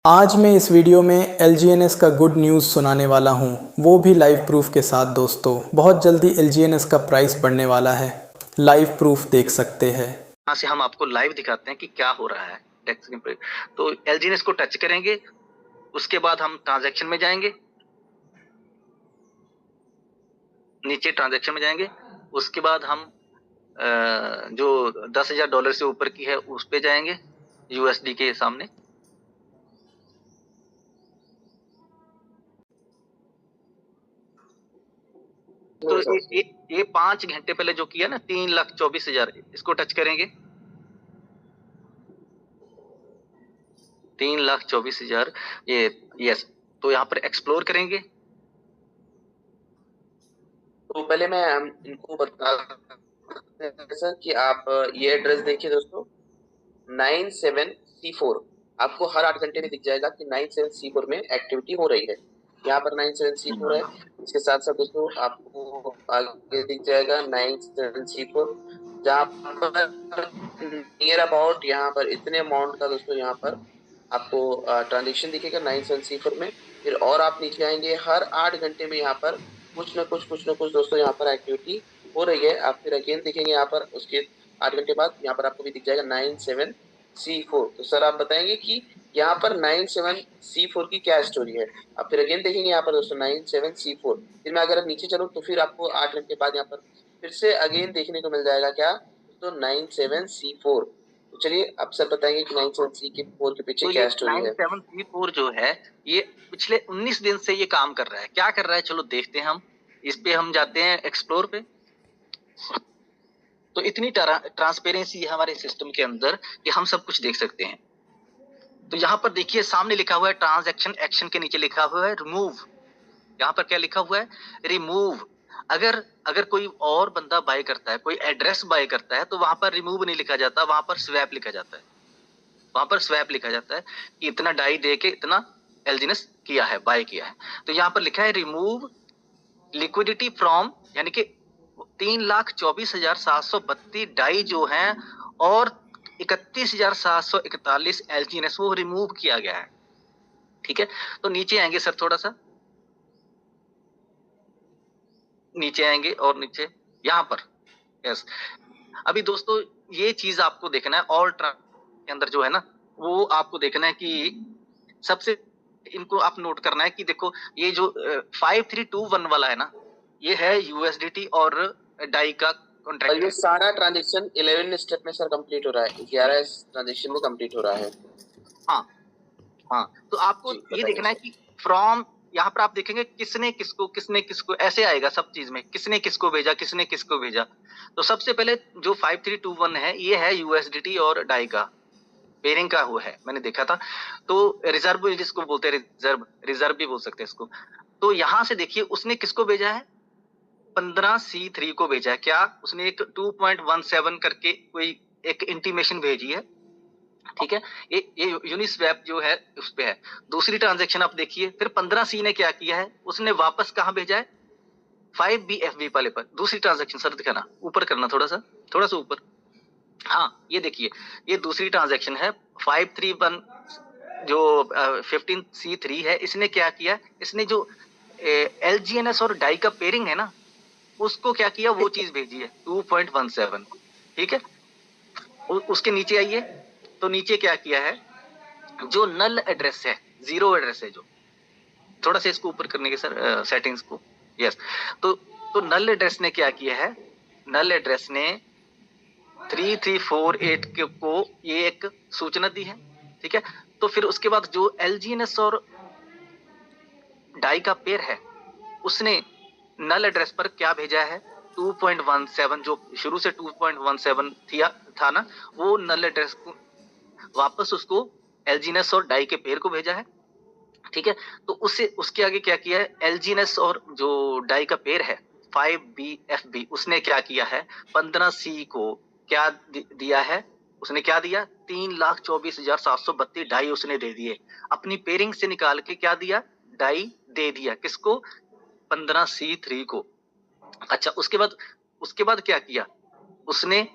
आज मैं इस वीडियो में LGNS का गुड न्यूज़ सुनाने वाला हूँ, वो भी लाइव प्रूफ के साथ। दोस्तों, बहुत जल्दी LGNS का प्राइस बढ़ने वाला है। लाइव प्रूफ देख सकते हैं। यहाँ से हम आपको लाइव दिखाते हैं कि क्या हो रहा है टैक्स पे। तो LGNS को टच करेंगे, उसके बाद हम ट्रांजैक्शन में जाएंगे, नीचे ट्रांजैक्शन में जाएंगे, उसके बाद हम जो $10,000 से ऊपर की है उस पे जाएंगे USD के सामने। तो ये 5 घंटे पहले जो किया ना 3,24,000, इसको टच करेंगे। 3,24,000 ये यस। तो यहाँ पर एक्सप्लोर करेंगे। तो पहले मैं इनको बता सर कि आप ये एड्रेस देखिए दोस्तों, 97C4 आपको हर 8 घंटे में दिख जाएगा कि 97C4 में एक्टिविटी हो रही है। यहाँ पर 97C4 है। इसके साथ साथ दोस्तों आपको आगे दिख जाएगा 97C4, जहाँ पर नियर अबाउट यहाँ पर इतने अमाउंट का दोस्तों यहाँ पर आपको ट्रांजेक्शन दिखेगा 97C4 में। फिर और आप नीचे आएंगे, हर 8 घंटे में यहाँ पर कुछ न कुछ दोस्तों यहाँ पर एक्टिविटी हो रही है। आप फिर अगेन देखेंगे यहाँ पर उसके 8 घंटे बाद यहाँ पर आपको भी दिख जाएगा 97C4। तो सर आप बताएंगे कि यहाँ पर 97C4 की क्या स्टोरी है। आप फिर अगेन देखेंगे यहाँ पर दोस्तों 97C4। फिर मैं अगर नीचे चलूँ तो फिर आपको 8 घंटे बाद यहाँ पर फिर से अगेन देखने को मिल जाएगा क्या दोस्तों 97C4। तो चलिए आप सर बताएंगे कि 97C4 के पीछे क्या स्टोरी है। 97C4 जो है ये पिछले 19 दिन से ये काम कर रहा है। क्या कर रहा है चलो देखते हैं हम। इस पे हम जाते हैं एक्सप्लोर पे। तो इतनी ट्रांसपेरेंसी है हमारे सिस्टम के अंदर कि हम सब कुछ देख सकते हैं। तो यहाँ पर देखिए सामने लिखा हुआ है ट्रांजैक्शन एक्शन के नीचे लिखा हुआ है रिमूव। यहाँ पर क्या लिखा हुआ है? रिमूव। अगर कोई और बंदा बाय करता है, कोई एड्रेस बाय करता है, तो वहां पर रिमूव नहीं लिखा जाता, वहां पर स्वैप लिखा जाता है। वहां पर स्वैप लिखा जाता है कि इतना डाई दे के इतना LGNS किया है, बाय किया है। तो यहाँ पर लिखा है रिमूव लिक्विडिटी फ्रॉम, यानी कि 3,24,732 डाई जो है और 31,741 LGNS वो रिमूव किया गया है। ठीक है, तो नीचे आएंगे सर, थोड़ा सा नीचे आएंगे और नीचे यहाँ पर यस। अभी दोस्तों ये चीज आपको देखना है, ऑल के अंदर जो है ना वो आपको देखना है कि सबसे इनको आप नोट करना है कि देखो ये जो 5321 वाला है ना, ये है USDT और डाई का कॉन्ट्रैक्ट। और ये सारा ट्रांजेक्शन 11 स्टेप में सर कंप्लीट हो रहा है, 11 ट्रांजेक्शन में कंप्लीट हो रहा है। हाँ हाँ, तो आपको ये देखना है कि फ्रॉम, यहाँ पर आप देखेंगे किसने किसको ऐसे आएगा सब चीज में, किसने किसको भेजा। तो सबसे पहले जो 5321 है ये है USDT और डाई का पेयरिंग का हुआ है, मैंने देखा था। तो रिजर्व जिसको बोलते हैं, रिजर्व भी बोल सकते हैं इसको। तो यहां से देखिए उसने किसको भेजा है, 15C3 को भेजा है। क्या उसने एक 2.17 करके कोई एक इंटीमेशन भेजी है। ठीक है, ये यूनिस्वैप जो है उस पे है। दूसरी ट्रांजैक्शन आप देखिए, फिर 15C ने क्या किया है, उसने वापस कहां भेजा है, 5BFB वाले पर। दूसरी ट्रांजैक्शन सर दिखाना, ऊपर करना थोड़ा सा ऊपर। हाँ ये देखिए, ये दूसरी ट्रांजैक्शन है 531 जो 15C3 है। इसने क्या किया, इसने जो LGNS और डाई का पेयरिंग है ना उसको क्या किया, वो चीज भेजी है 2.17। ठीक है, उसके नीचे आइए, तो नीचे क्या किया है, जो नल एड्रेस है, जीरो एड्रेस है, जो थोड़ा सा इसको ऊपर करने के सर सेटिंग्स को, यस। तो नल एड्रेस ने क्या किया है, नल एड्रेस ने 3348 को ये एक सूचना दी है। ठीक है, तो फिर उसके बाद जो LGNS और डाई का पेयर है उसने नल एड्रेस पर क्या भेजा है, 2.17, जो शुरू से 2.17 था ना, वो नल एड्रेस को वापस उसको LGNS और डाई के पेयर को भेजा है। ठीक है, तो उसके आगे क्या किया है, LGNS और जो डाई का पेयर है 5BFB, उसने क्या किया है, 15C को क्या दिया है, उसने क्या दिया, 3,24,732 डाई उसने दे दिए अपनी पेयरिंग से निकाल के। क्या दिया, डाई दे दिया किसको, 15C3 को। अच्छा, उसके बाद क्या किया, उसने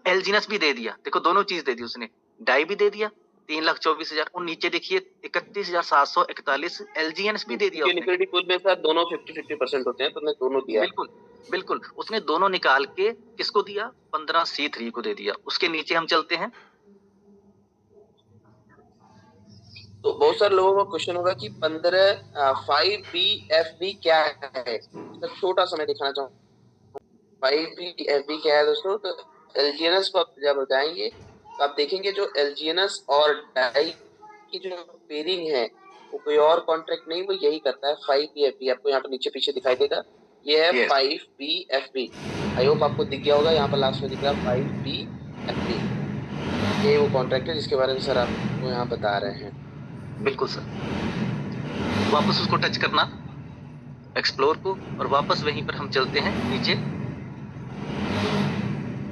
LGNS भी दे दिया। देखो दोनों चीज दे दी उसने, डाई भी दे दिया 3,24,000 और नीचे देखिए 31,741 LGNS भी दे दिया उसने। लिक्विडिटी पूल में सर दोनों 50-50% होते हैं, तो मैं दोनों दिया। बिल्कुल बिल्कुल, उसने दोनों निकाल के किसको दिया? 15C3 को दे दिया। उसके नीचे हम चलते हैं। तो बहुत सारे लोगों का क्वेश्चन होगा कि 5BFB क्या है, तो छोटा सा मैं दिखाना चाहूँ 5BFB क्या है दोस्तों। तो LGNS को आप जब बताएंगे तो आप देखेंगे जो LGNS और डाई की जो पेयरिंग है वो कोई और कॉन्ट्रैक्ट नहीं, वो यही करता है 5BFB। आपको यहाँ पर नीचे पीछे दिखाई देगा, ये है 5BFB। आई होप आपको दिख गया होगा, यहाँ पर लास्ट में दिख रहा है 5BFB। ये वो कॉन्ट्रैक्ट है जिसके बारे में सर आपको यहाँ बता रहे हैं। बिल्कुल सर, वापस उसको टच करना एक्सप्लोर को, और वापस वहीं पर हम चलते हैं नीचे।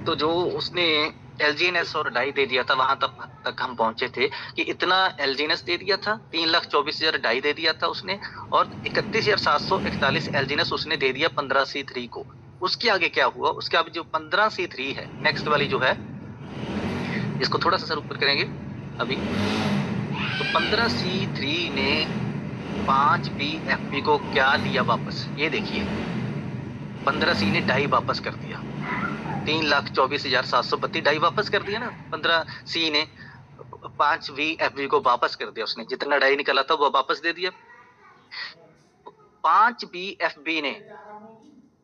तो जो उसने LGNS और डाई दे दिया था वहां तक हम पहुंचे थे कि इतना LGNS दे दिया था, 3,24,000 डाई दे दिया था उसने, और 31,741 LGNS उसने दे दिया 15C3 को। उसके आगे क्या हुआ? उसके आगे जो 15C3 है, नेक्स्ट वाली जो है, इसको थोड़ा सा सर ऊपर करेंगे अभी। तो 15C3 ने 5BFB को क्या दिया वापस? ये देखिए, 15C ने डाई वापस कर दिया, 3,24,732 डाई वापस कर दिया ना 15C ने। 5BFB को वापस कर दिया उसने, जितना डाई निकला था वो वापस दे दिया। 5BFB ने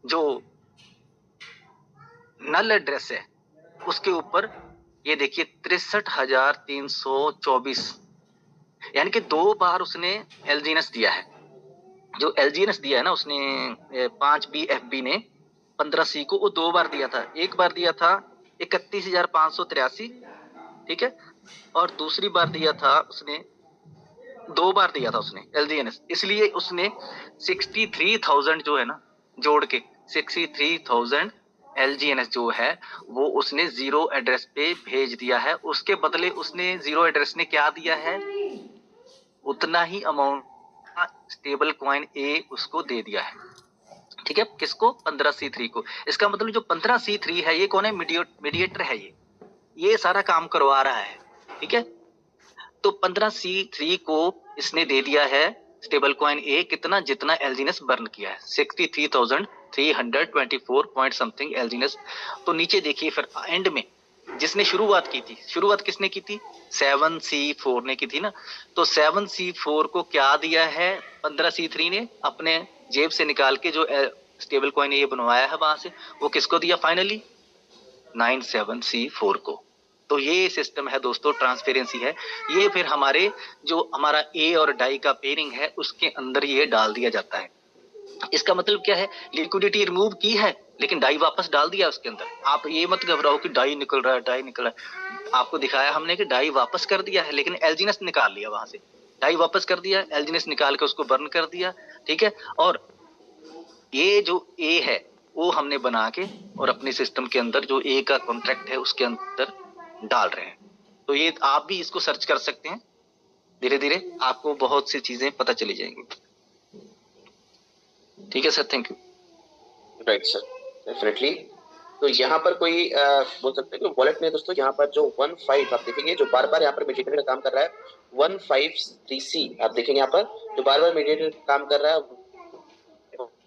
जो नल एड्रेस है उसके ऊपर ये देखिए 63,324, यानी कि 2 बार उसने LGNS दिया है। जो LGNS दिया है ना उसने 5BFB ने 15C को, वो 2 बार दिया था। एक बार दिया था 31,583, ठीक है, और दूसरी बार दिया था उसने 2 बार दिया था उसने LGNS, इसलिए उसने 63,000 जो है ना जोड़ के 63,000 LGNS जो है वो उसने जीरो एड्रेस पे भेज दिया है। उसके बदले उसने जीरो एड्रेस ने क्या दिया है? उतना ही अमाउंट स्टेबल कॉइन A उसको दे दिया है, ठीक है। किसको? 15C3 को। इसका मतलब जो 15C3 है ये कौन है? मीडिएटर है, ये सारा काम करवा रहा है, ठीक है। तो 15C3 को इसने दे दिया है स्टेबल कॉइन A कितना? जितना LGNS बर्न किया है, 63,324 पॉइंट समथिंग LGNS। तो नीचे देखिए फिर एंड में जिसने शुरुआत की थी, शुरुआत किसने की थी? 7C4 ने की थी ना। तो 7C4 को क्या दिया है 15C3 ने? अपने जेब से निकाल के जो स्टेबल कॉइन A बनवाया है वहां से, वो किसको दिया फाइनली? 97C4 को। तो ये सिस्टम है दोस्तों, ट्रांसपेरेंसी है ये। फिर हमारे जो हमारा A और डाई का पेयरिंग है उसके अंदर ये डाल दिया जाता है। इसका मतलब क्या है? लिक्विडिटी रिमूव की है लेकिन डाई वापस डाल दिया उसके अंदर। आप ये मत घबराओ कि डाई निकल रहा है, डाई निकल रहा है। आपको दिखाया हमने कि डाई वापस कर दिया है, लेकिन LGNS निकाल लिया वहां से। डाई वापस कर दिया, LGNS निकाल के उसको बर्न कर दिया, ठीक है। और ये जो A है वो हमने बना के और अपने सिस्टम के अंदर जो A का कॉन्ट्रैक्ट है उसके अंदर डाल रहे हैं। तो ये आप भी इसको सर्च कर सकते हैं, धीरे धीरे आपको बहुत सी चीजें पता चली जाएंगी। ठीक है sir, thank you. Right sir, definitely. तो यहाँ पर कोई बोल सकते हैं कि वॉलेट में दोस्तों यहाँ पर जो 15 आप देखेंगे जो बार बार यहाँ पर मीडिएटर का काम कर रहा है, 153C आप देखेंगे यहाँ पर जो बार बार मीडिएटर काम कर रहा है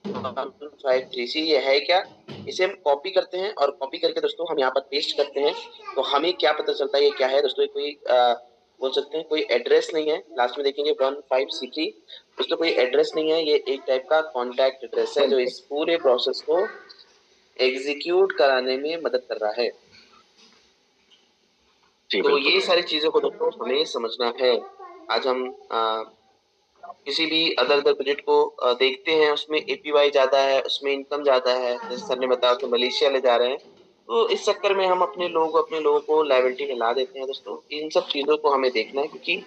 153C। ये है क्या? इसे हम कॉपी करते हैं और कॉपी करके दोस्तों हम यहाँ पर पेस्ट करते हैं, तो हमें क्या पता चलता है ये क्या है दोस्तों? ये कोई बोल सकते हैं कोई एड्रेस नहीं है। लास्ट में देखेंगे 15C3, उसका कोई एड्रेस नहीं है, ये एक टाइप का कॉन्टैक्ट एड्रेस है जो इस पूरे प्रोसेस को एग्जीक्यूट कराने में मदद कर रहा है। तो ये सारी चीजों को दोस्तों हमें समझना है। आज हम किसी भी अदर प्रोजेक्ट को देखते हैं, उसमें APY ज्यादा है, उसमें इनकम ज्यादा है, जैसे सर ने बताया तो मलेशिया ले जा रहे हैं, तो इस चक्कर में हम अपने लोगों को लायबिलिटी में ला देते हैं दोस्तों। इन सब चीजों को हमें देखना है, क्योंकि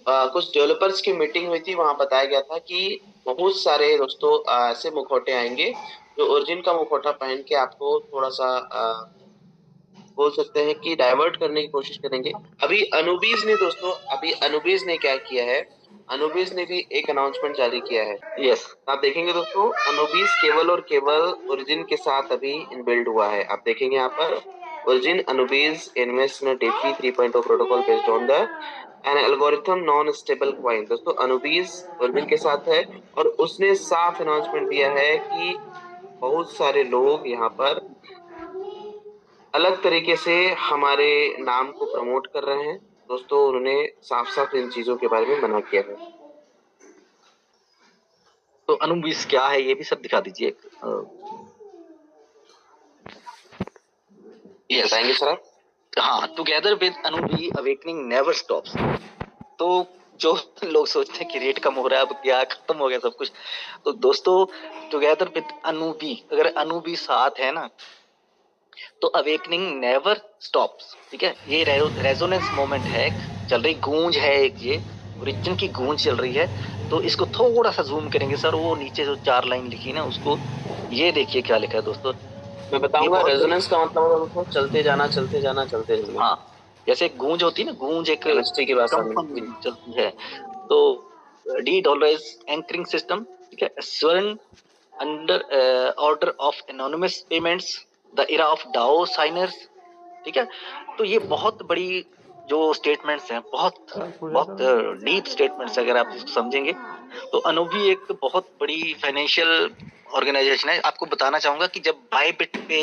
कुछ डेवलपर्स की मीटिंग हुई थी, वहां बताया गया था कि बहुत सारे दोस्तों ऐसे मुखौटे आएंगे जो ओरिजिन का मुखौटा पहन के आपको थोड़ा सा बोल सकते हैं कि डाइवर्ट करने की कोशिश करेंगे। अभी अनुबीज ने क्या किया है? अनुबीज ने भी एक अनाउंसमेंट जारी किया है। यस, आप देखेंगे दोस्तों अनुबीज केवल और केवल ओरिजिन के साथ अभी इनबिल्ड हुआ है। आप देखेंगे यहाँ पर Virgin Anubis invests in a DeFi 3.0 protocol based on the an algorithm non-stable coin। दोस्तों Anubis वर्जिन के साथ है और उसने साफ अनाउंसमेंट दिया है कि बहुत सारे लोग यहाँ पर अलग तरीके से हमारे नाम को प्रमोट कर रहे हैं। दोस्तों उन्होंने साफ साफ इन चीजों के बारे में मना किया है। तो अनुबिस क्या है ये भी सब दिखा दीजिए। यस आएंगे सर आप। हाँ, टुगेदर विद अनुबी अवेकनिंग नेवर स्टॉप्स। तो जो लोग सोचते हैं कि रेट कम हो रहा है, अब क्या खत्म हो गया सब कुछ, तो दोस्तों टुगेदर विद अनुबी, अगर अनुबी साथ है ना तो अवेकनिंग नेवर स्टॉप्स। ठीक है, ये रेजोनेंस मोमेंट है, चल रही गूंज है एक, ये ओरिजिन की गूंज चल रही है। तो इसको थोड़ा सा जूम करेंगे सर, वो नीचे जो 4 लाइन लिखी ना उसको, ये देखिए क्या लिखा है दोस्तों। मैं बताऊंगा रेजोनेंस का मतलब है दोस्तों चलते जाना चलते जाना चलते जाना। हाँ, जैसे गूंज होती है ना, गूंज एक केमिस्ट्री की भाषा में चलती है। तो डी डॉलर एंकरिंग सिस्टम, ठीक है, स्वर्ण under order of anonymous payments, the era of DAO signers. ठीक है, तो ये बहुत बड़ी जो स्टेटमेंट्स हैं, बहुत डीप स्टेटमेंट्स, अगर आप इसको समझेंगे तो अनुबी एक बहुत बड़ी फाइनेंशियल ऑर्गेनाइजेशन है। आपको बताना चाहूंगा कि जब बाइबिट पे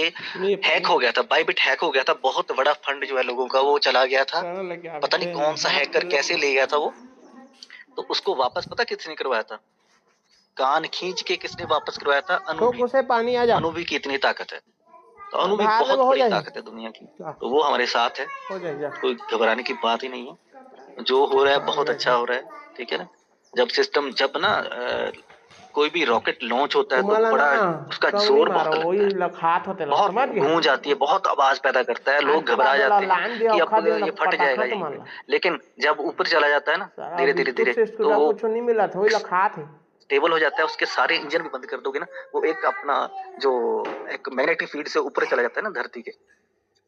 हैक हो गया था, बाइबिट हैक हो गया था, बहुत बड़ा फंड जो है लोगों का वो चला गया था, पता नहीं कौन सा हैकर कैसे ले गया था वो, तो उसको वापस पता किसने करवाया था, कान खींच के किसने वापस करवाया था, अनुबी। पानी आ जा। अनुबी की इतनी ताकत है, तो अनुबी बहुत बड़ी ताकत है दुनिया की, तो वो हमारे साथ है, कोई घबराने की बात ही नहीं है। जो हो रहा है बहुत अच्छा हो रहा है, ठीक है ना। जब सिस्टम जब ना कोई भी रॉकेट लॉन्च होता है तो बड़ा उसका जोर बहुत लगता है, बहुत गूंज आती है, बहुत आवाज पैदा करता है, लोग घबरा जाते हैं कि अब ये फट जाएगा यहीं पे। लेकिन जब ऊपर चला जाता है ना धीरे धीरे धीरे, तो वो स्टेबल हो जाता है, उसके सारे इंजन भी बंद कर दोगे ना, वो एक अपना जो एक मैग्नेटिक फील्ड से ऊपर चला जाता है ना धरती के,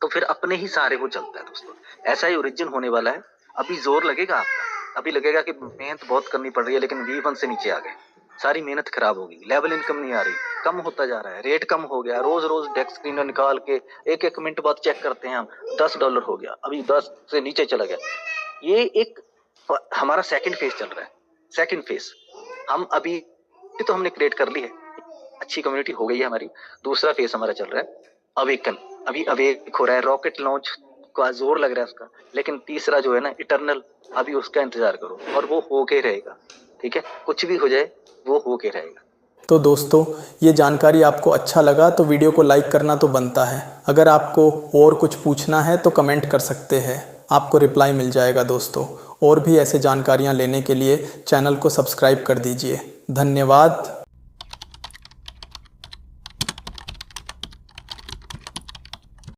तो फिर अपने ही सारे वो चलता है दोस्तों। ऐसा ही ओरिजिन होने वाला है। अभी जोर लगेगा आपका, अभी लगेगा कि मेहनत बहुत करनी पड़ रही है, लेकिन V1 से नीचे आ गए, सारी मेहनत खराब होगी, लेवल इनकम नहीं आ रही, कम होता जा रहा है, रेट कम हो गया, रोज रोज डेस्क स्क्रीनर निकाल के एक मिनट बाद चेक करते हैं हम, $10 हो गया, अभी 10 से नीचे चला गया। ये एक हमारा सेकंड फेज चल रहा है, सेकंड फेज हम अभी तो हमने क्रिएट कर ली है, अच्छी कम्युनिटी हो गई है हमारी। दूसरा फेज हमारा चल रहा है अवेकन, अभी अवेक हो रहा है, रॉकेट लॉन्च का जोर लग रहा है उसका। लेकिन तीसरा जो है ना इटर्नल, अभी उसका इंतजार करो, और वो होके रहेगा, ठीक है, कुछ भी हो जाए वो होके रहेगा। तो दोस्तों ये जानकारी आपको अच्छा लगा तो वीडियो को लाइक करना तो बनता है। अगर आपको और कुछ पूछना है तो कमेंट कर सकते हैं, आपको रिप्लाई मिल जाएगा दोस्तों। और भी ऐसे जानकारियाँ लेने के लिए चैनल को सब्सक्राइब कर दीजिए। धन्यवाद।